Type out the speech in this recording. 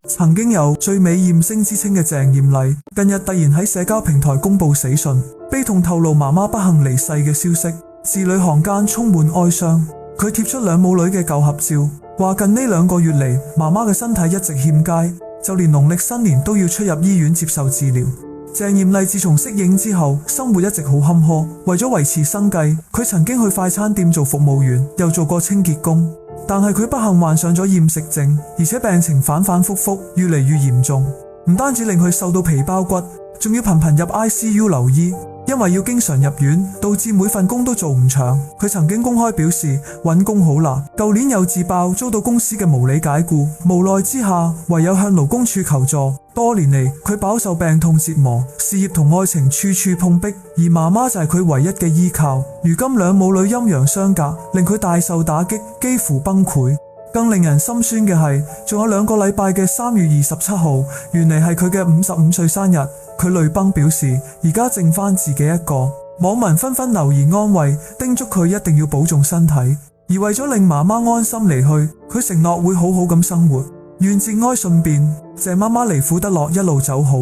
曾經有最美艷星之稱嘅鄭艷麗，近日突然喺社交平台公布死訊，悲痛透露媽媽不幸離世嘅消息，字裏行間充滿哀傷。佢貼出兩母女嘅舊合照，話近呢2個月嚟，媽媽嘅身體一直欠佳，就連農曆新年都要出入醫院接受治療。鄭艷麗自從息影之後，生活一直好坎坷，為咗維持生計，佢曾經去快餐店做服務員，又做過清潔工。但係佢不幸患上咗厭食症，而且病情反反复复，越嚟越嚴重。唔單止令佢瘦到皮包骨，仲要頻頻入 ICU 留醫，因為要經常入院，導致每份工都做唔長。佢曾經公開表示揾工好難，舊年又自爆遭到公司嘅無理解僱，無奈之下唯有向勞工處求助。多年嚟，佢飽受病痛折磨，事業同愛情處處碰壁，而媽媽就係佢唯一嘅依靠。如今兩母女陰陽相隔，令佢大受打擊，幾乎崩潰。更令人心酸嘅係，仲有2個禮拜嘅3月27號，原嚟係佢嘅55歲生日。佢淚崩表示，而家剩返自己一個。網民紛紛留言安慰，叮囑佢一定要保重身體。而為咗令媽媽安心離去，佢承諾會好好咁生活。願節哀順變，謝媽媽離苦得樂，一路走好。